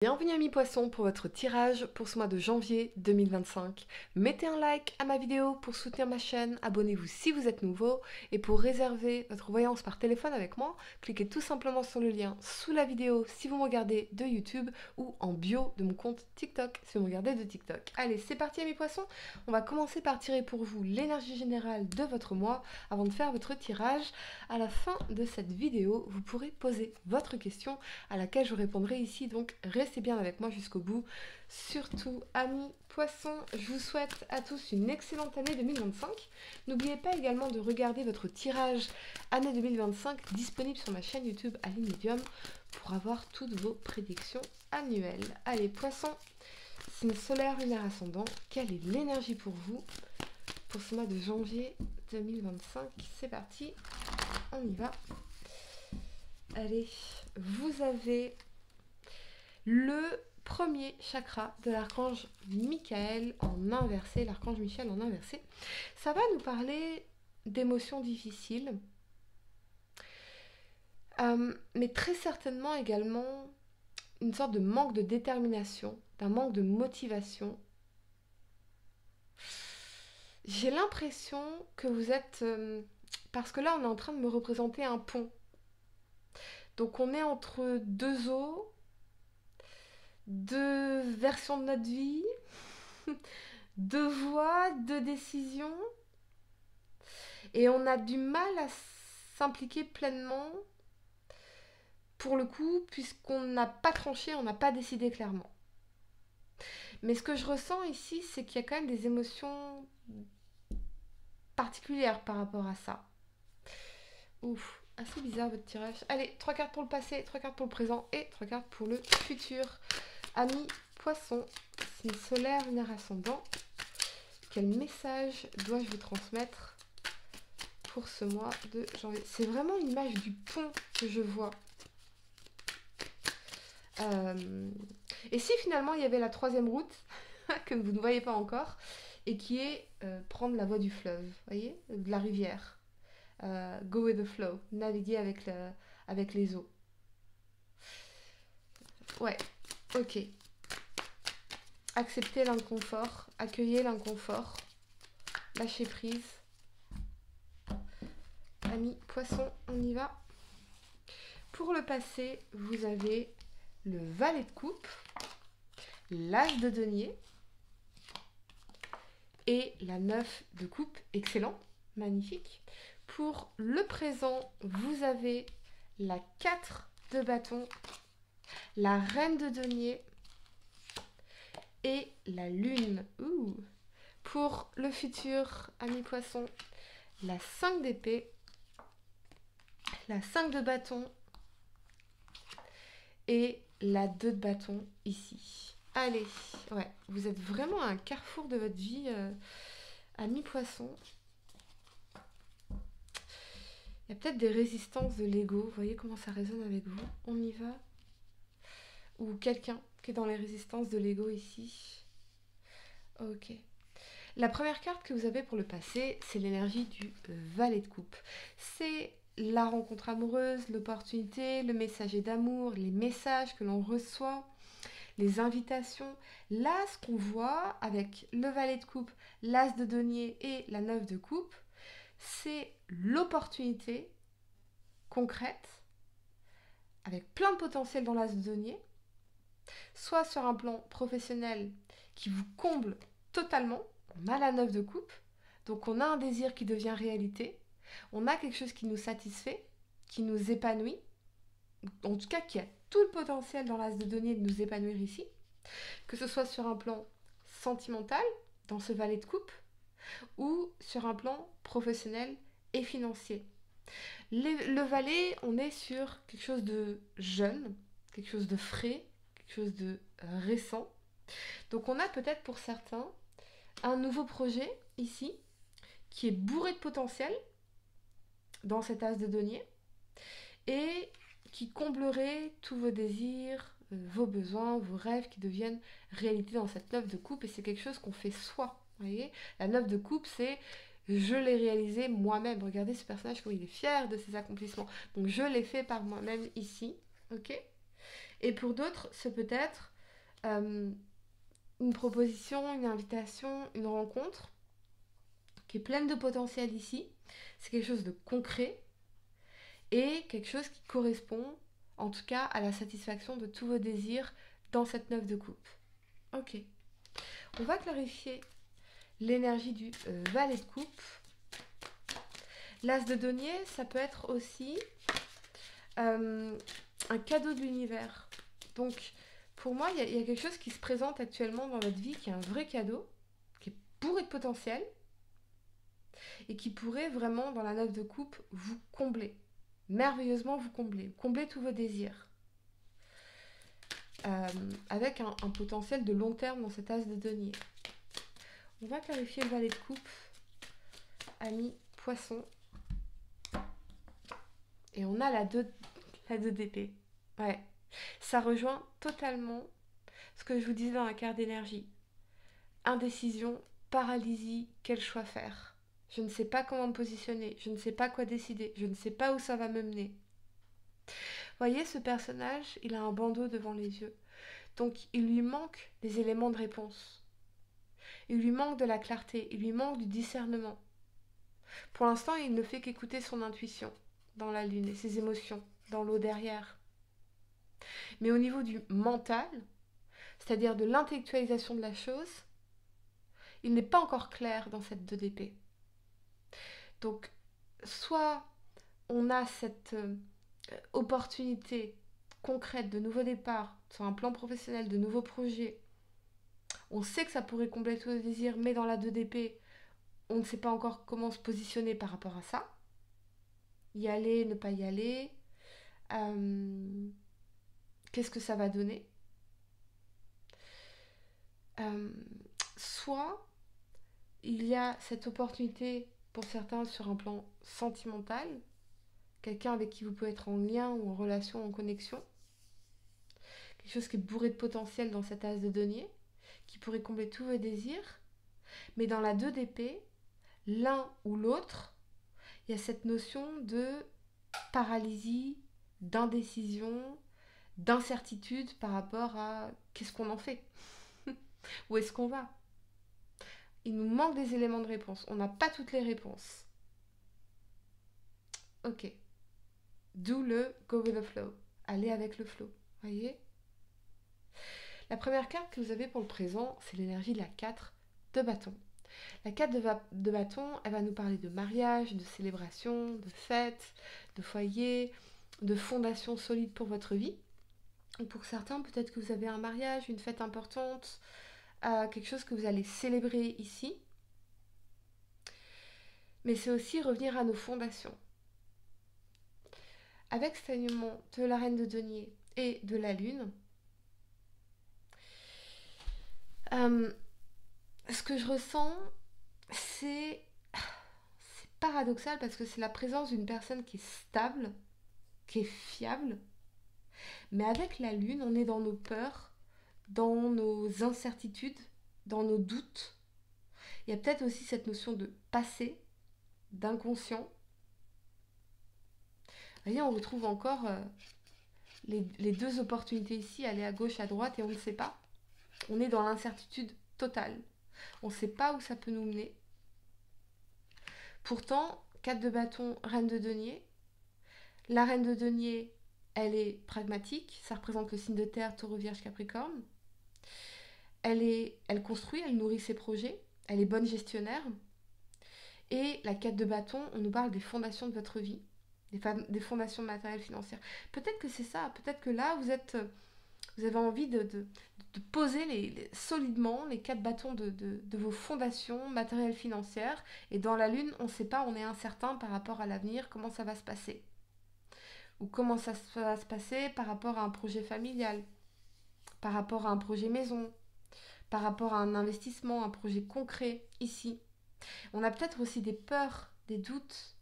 Bienvenue amis poissons pour votre tirage pour ce mois de janvier 2025. Mettez un like à ma vidéo pour soutenir ma chaîne, abonnez-vous si vous êtes nouveau et pour réserver votre voyance par téléphone avec moi, cliquez tout simplement sur le lien sous la vidéo si vous me regardez de YouTube ou en bio de mon compte TikTok si vous me regardez de TikTok. Allez, c'est parti amis poissons, on va commencer par tirer pour vous l'énergie générale de votre mois avant de faire votre tirage. À la fin de cette vidéo, vous pourrez poser votre question à laquelle je répondrai ici, donc restez bien avec moi jusqu'au bout. Surtout, amis poissons, je vous souhaite à tous une excellente année 2025. N'oubliez pas également de regarder votre tirage année 2025 disponible sur ma chaîne YouTube Aline Medium pour avoir toutes vos prédictions annuelles. Allez, poissons, signe solaire, lunaire, ascendant, quelle est l'énergie pour vous pour ce mois de janvier 2025? C'est parti, on y va. Allez, vous avez le premier chakra de l'archange Michael en inversé, l'archange Michel en inversé. Ça va nous parler d'émotions difficiles, mais très certainement également une sorte de manque de détermination, d'un manque de motivation. J'ai l'impression que vous êtes... parce que là, on est en train de me représenter un pont. Donc on est entre deux eaux, deux versions de notre vie, deux voies, deux décisions. Et on a du mal à s'impliquer pleinement, pour le coup, puisqu'on n'a pas tranché, on n'a pas décidé clairement. Mais ce que je ressens ici, c'est qu'il y a quand même des émotions particulières par rapport à ça. Ouf, assez bizarre votre tirage. Allez, 3 cartes pour le passé, 3 cartes pour le présent et 3 cartes pour le futur. Amis poissons, signe solaire, lunaire, ascendant. Quel message dois-je vous transmettre pour ce mois de janvier? C'est vraiment l'image du pont que je vois. Et si finalement il y avait la troisième route, que vous ne voyez pas encore, et qui est prendre la voie du fleuve, vous voyez, de la rivière. Go with the flow, naviguer avec les eaux. Ouais, ok. Accepter l'inconfort, accueillir l'inconfort, lâcher prise. Amis poissons, on y va. Pour le passé, vous avez le valet de coupe, l'as de denier et la 9 de coupe. Excellent, magnifique. Pour le présent, vous avez la 4 de bâton, la reine de denier et la lune. Ouh. Pour le futur, amis poissons, la 5 d'épée, la 5 de bâton et la 2 de bâton ici. Allez, ouais, vous êtes vraiment à un carrefour de votre vie, amis poissons. Il y a peut-être des résistances de l'ego, vous voyez comment ça résonne avec vous. On y va. Ou quelqu'un qui est dans les résistances de l'ego ici. Ok. La première carte que vous avez pour le passé, c'est l'énergie du valet de coupe. C'est la rencontre amoureuse, l'opportunité, le messager d'amour, les messages que l'on reçoit, les invitations. Là, ce qu'on voit avec le valet de coupe, l'as de denier et la 9 de coupe, c'est l'opportunité concrète, avec plein de potentiel dans l'as de denier, soit sur un plan professionnel qui vous comble totalement. On a la 9 de coupe, donc on a un désir qui devient réalité, on a quelque chose qui nous satisfait, qui nous épanouit, en tout cas qui a tout le potentiel dans l'as de denier de nous épanouir ici, que ce soit sur un plan sentimental, dans ce valet de coupe, ou sur un plan professionnel et financier. Le valet, on est sur quelque chose de jeune, quelque chose de frais, quelque chose de récent. Donc on a peut-être pour certains un nouveau projet ici qui est bourré de potentiel dans cet as de denier et qui comblerait tous vos désirs, vos besoins, vos rêves qui deviennent réalité dans cette 9 de coupe, et c'est quelque chose qu'on fait soi. Vous voyez, la 9 de coupe, c'est je l'ai réalisé moi-même. Regardez ce personnage, comment il est fier de ses accomplissements. Donc je l'ai fait par moi-même ici, ok. Et pour d'autres, c'est peut-être euh, une proposition, une invitation, une rencontre qui est pleine de potentiel ici. C'est quelque chose de concret et quelque chose qui correspond, en tout cas, à la satisfaction de tous vos désirs dans cette 9 de coupe. Ok. On va clarifier l'énergie du valet de coupe. L'as de denier, ça peut être aussi un cadeau de l'univers. Donc, pour moi, il y a quelque chose qui se présente actuellement dans votre vie, qui est un vrai cadeau, qui est bourré de potentiel, et qui pourrait vraiment, dans la 9 de coupe, vous combler. Merveilleusement vous combler tous vos désirs. Avec un potentiel de long terme dans cet as de denier. On va clarifier le valet de coupe, ami poisson. Et on a la 2 d'épée. Ouais. Ça rejoint totalement ce que je vous disais dans la carte d'énergie. Indécision, paralysie, quel choix faire? Je ne sais pas comment me positionner, je ne sais pas quoi décider, je ne sais pas où ça va me mener. Voyez, ce personnage, il a un bandeau devant les yeux. Donc, il lui manque des éléments de réponse. Il lui manque de la clarté, il lui manque du discernement. Pour l'instant, il ne fait qu'écouter son intuition dans la lune et ses émotions dans l'eau derrière. Mais au niveau du mental, c'est-à-dire de l'intellectualisation de la chose, il n'est pas encore clair dans cette 2 d'épée. Donc, soit on a cette opportunité concrète de nouveau départ sur un plan professionnel, de nouveaux projets. On sait que ça pourrait combler tous nos désirs, mais dans la 2 d'épée, on ne sait pas encore comment se positionner par rapport à ça. Y aller, ne pas y aller. Qu'est-ce que ça va donner? Soit il y a cette opportunité pour certains sur un plan sentimental, quelqu'un avec qui vous pouvez être en lien ou en relation, en connexion, quelque chose qui est bourré de potentiel dans cet as de denier, qui pourrait combler tous vos désirs, mais dans la 2 d'épée, l'un ou l'autre, il y a cette notion de paralysie, d'indécision, d'incertitude par rapport à qu'est-ce qu'on en fait, où est-ce qu'on va. Il nous manque des éléments de réponse, on n'a pas toutes les réponses. Ok, d'où le go with the flow, aller avec le flow, voyez. La première carte que vous avez pour le présent, c'est l'énergie de la 4 de bâton. La 4 de bâton, elle va nous parler de mariage, de célébration, de fête, de foyer, de fondation solide pour votre vie. Pour certains, peut-être que vous avez un mariage, une fête importante, quelque chose que vous allez célébrer ici. Mais c'est aussi revenir à nos fondations. Avec cet alignement de la reine de denier et de la lune, ce que je ressens, c'est paradoxal parce que c'est la présence d'une personne qui est stable, qui est fiable. Mais avec la lune, on est dans nos peurs, dans nos incertitudes, dans nos doutes. Il y a peut-être aussi cette notion de passé, d'inconscient. Vous voyez, on retrouve encore les 2 opportunités ici, aller à gauche, à droite, et on ne sait pas. On est dans l'incertitude totale. On ne sait pas où ça peut nous mener. Pourtant, 4 de bâton, reine de denier. La reine de denier, elle est pragmatique. Ça représente le signe de terre, taureau, vierge, capricorne. Elle construit, elle nourrit ses projets. Elle est bonne gestionnaire. Et la 4 de bâton, on nous parle des fondations de votre vie. Des fondations matérielles, financières. Peut-être que c'est ça. Peut-être que là, vous avez envie de poser solidement les 4 bâtons de vos fondations matérielles, financières. Et dans la lune, on ne sait pas, on est incertain par rapport à l'avenir, comment ça va se passer. Ou comment ça va se passer par rapport à un projet familial, par rapport à un projet maison, par rapport à un investissement, un projet concret ici. On a peut-être aussi des peurs, des doutes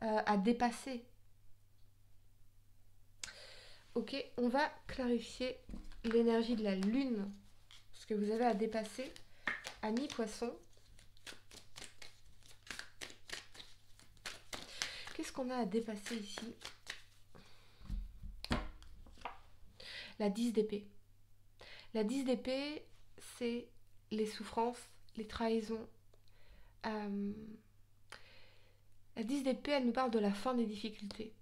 à dépasser. Ok, on va clarifier l'énergie de la lune, ce que vous avez à dépasser, amis poissons. Qu'est-ce qu'on a à dépasser ici? La 10 d'épée. La 10 d'épée, c'est les souffrances, les trahisons. Euh, la 10 d'épée, elle nous parle de la fin des difficultés.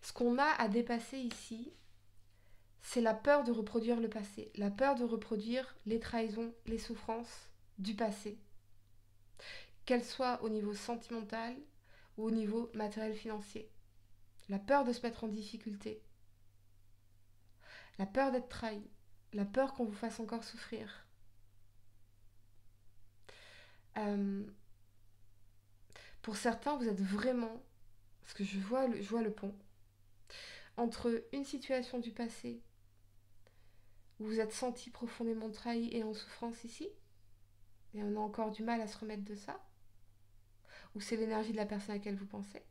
Ce qu'on a à dépasser ici, c'est la peur de reproduire le passé, la peur de reproduire les trahisons, les souffrances du passé, qu'elles soient au niveau sentimental ou au niveau matériel financier. La peur de se mettre en difficulté, la peur d'être trahi, la peur qu'on vous fasse encore souffrir. Euh, pour certains, vous êtes vraiment, parce que je vois le pont, entre une situation du passé où vous êtes senti profondément trahi et en souffrance ici, et on a encore du mal à se remettre de ça, ou c'est l'énergie de la personne à laquelle vous pensez,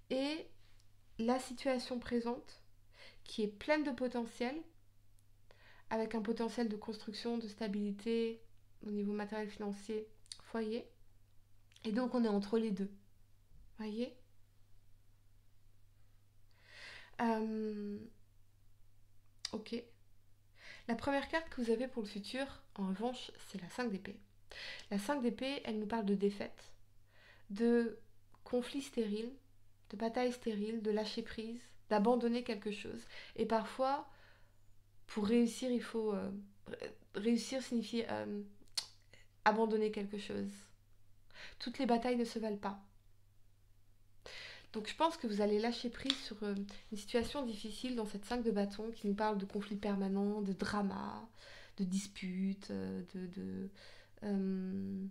et la situation présente qui est pleine de potentiel, avec un potentiel de construction, de stabilité au niveau matériel, financier, foyer, et donc on est entre les deux, voyez. Ok. La première carte que vous avez pour le futur, en revanche, c'est la 5 d'épée. La 5 d'épée, elle nous parle de défaite, de conflit stérile, de bataille stérile, de lâcher prise, d'abandonner quelque chose. Et parfois, pour réussir, il faut... réussir signifie abandonner quelque chose. Toutes les batailles ne se valent pas. Donc je pense que vous allez lâcher prise sur une situation difficile dans cette 5 de bâton qui nous parle de conflits permanents, de drama, de disputes, on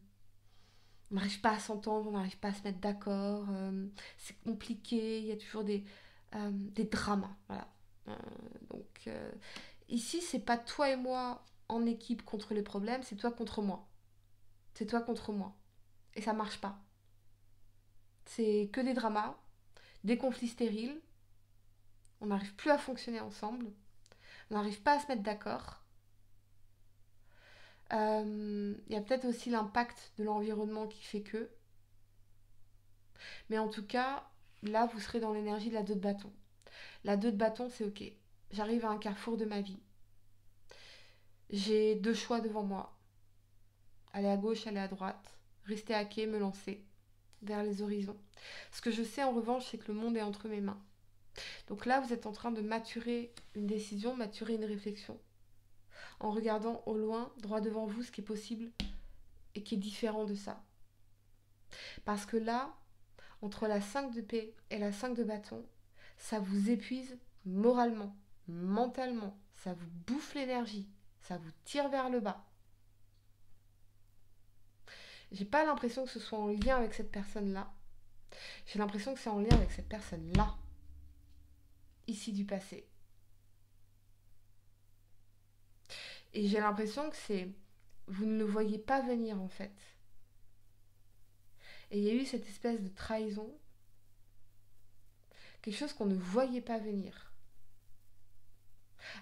n'arrive pas à s'entendre, on n'arrive pas à se mettre d'accord, c'est compliqué, il y a toujours des dramas. Voilà. Donc ici, c'est pas toi et moi en équipe contre les problèmes, c'est toi contre moi. C'est toi contre moi. Et ça marche pas. C'est que des dramas, des conflits stériles, on n'arrive plus à fonctionner ensemble, on n'arrive pas à se mettre d'accord. Y a peut-être aussi l'impact de l'environnement qui fait que. Mais en tout cas, là, vous serez dans l'énergie de la 2 de bâton. La 2 de bâton, c'est ok. J'arrive à un carrefour de ma vie. J'ai 2 choix devant moi. Aller à gauche, aller à droite. Rester à quai, me lancer vers les horizons. Ce que je sais en revanche, c'est que le monde est entre mes mains. Donc là, vous êtes en train de maturer une décision, maturer une réflexion, en regardant au loin, droit devant vous, ce qui est possible et qui est différent de ça. Parce que là, entre la 5 de paix et la 5 de bâton, ça vous épuise moralement, mentalement, ça vous bouffe l'énergie, ça vous tire vers le bas. J'ai pas l'impression que ce soit en lien avec cette personne-là. J'ai l'impression que c'est en lien avec cette personne-là, ici du passé. Et j'ai l'impression que c'est... Vous ne le voyez pas venir en fait. Et il y a eu cette espèce de trahison, quelque chose qu'on ne voyait pas venir.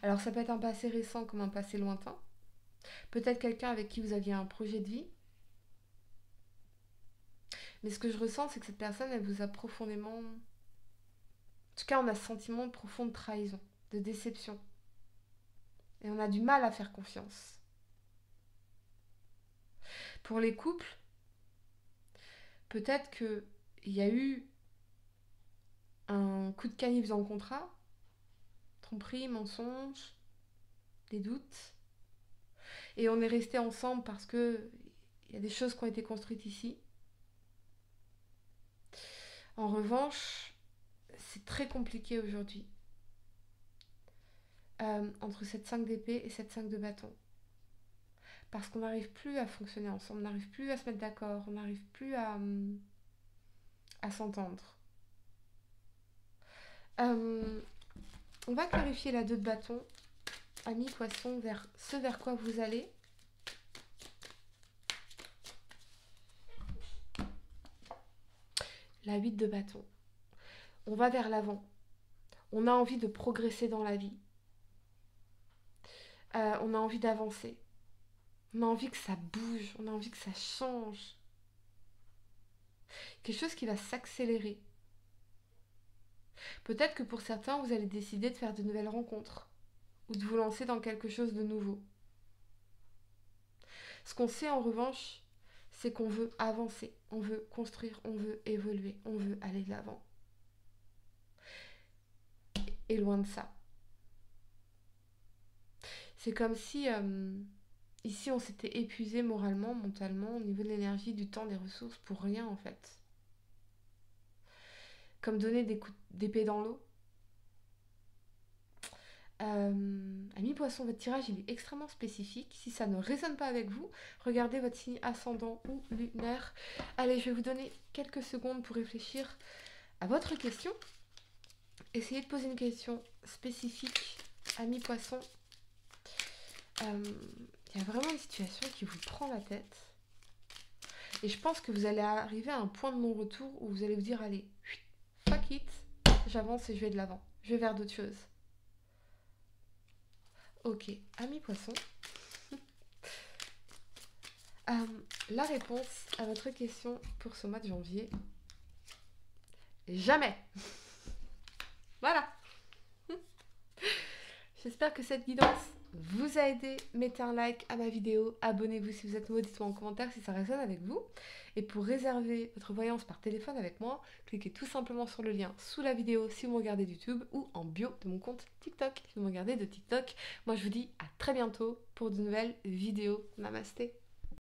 Alors ça peut être un passé récent comme un passé lointain. Peut-être quelqu'un avec qui vous aviez un projet de vie. Mais ce que je ressens, c'est que cette personne, elle vous a profondément... En tout cas, on a ce sentiment de profonde trahison, de déception. Et on a du mal à faire confiance. Pour les couples, peut-être qu'il y a eu un coup de canif dans le contrat, tromperie, mensonge, des doutes. Et on est resté ensemble parce que il y a des choses qui ont été construites ici. En revanche, c'est très compliqué aujourd'hui. Entre cette 5 d'épée et cette 5 de bâton. Parce qu'on n'arrive plus à fonctionner ensemble, on n'arrive plus à se mettre d'accord, on n'arrive plus à s'entendre. On va clarifier la 2 de bâton, amis poissons, vers ce vers quoi vous allez. La 8 de bâton. On va vers l'avant. On a envie de progresser dans la vie. On a envie d'avancer. On a envie que ça bouge, on a envie que ça change. Quelque chose qui va s'accélérer. Peut-être que pour certains, vous allez décider de faire de nouvelles rencontres ou de vous lancer dans quelque chose de nouveau. Ce qu'on sait en revanche, c'est qu'on veut avancer, on veut construire, on veut évoluer, on veut aller de l'avant. Et loin de ça. C'est comme si ici on s'était épuisé moralement, mentalement, au niveau de l'énergie, du temps, des ressources, pour rien en fait. Comme donner des coups d'épée dans l'eau. Amis poisson, votre tirage il est extrêmement spécifique. Si ça ne résonne pas avec vous, regardez votre signe ascendant ou lunaire. Allez, je vais vous donner quelques secondes pour réfléchir à votre question. Essayez de poser une question spécifique, amis poisson. Il y a vraiment une situation qui vous prend la tête. Et je pense que vous allez arriver à un point de non-retour où vous allez vous dire, allez, fuck it, j'avance et je vais de l'avant. Je vais vers d'autres choses. Ok, amis poissons. La réponse à votre question pour ce mois de janvier, jamais. Voilà. J'espère que cette guidance vous a aidé. Mettez un like à ma vidéo, abonnez-vous si vous êtes nouveau, dites-moi en commentaire si ça résonne avec vous. Et pour réserver votre voyance par téléphone avec moi, cliquez tout simplement sur le lien sous la vidéo si vous me regardez de YouTube ou en bio de mon compte TikTok si vous me regardez de TikTok. Moi je vous dis à très bientôt pour de nouvelles vidéos. Namasté.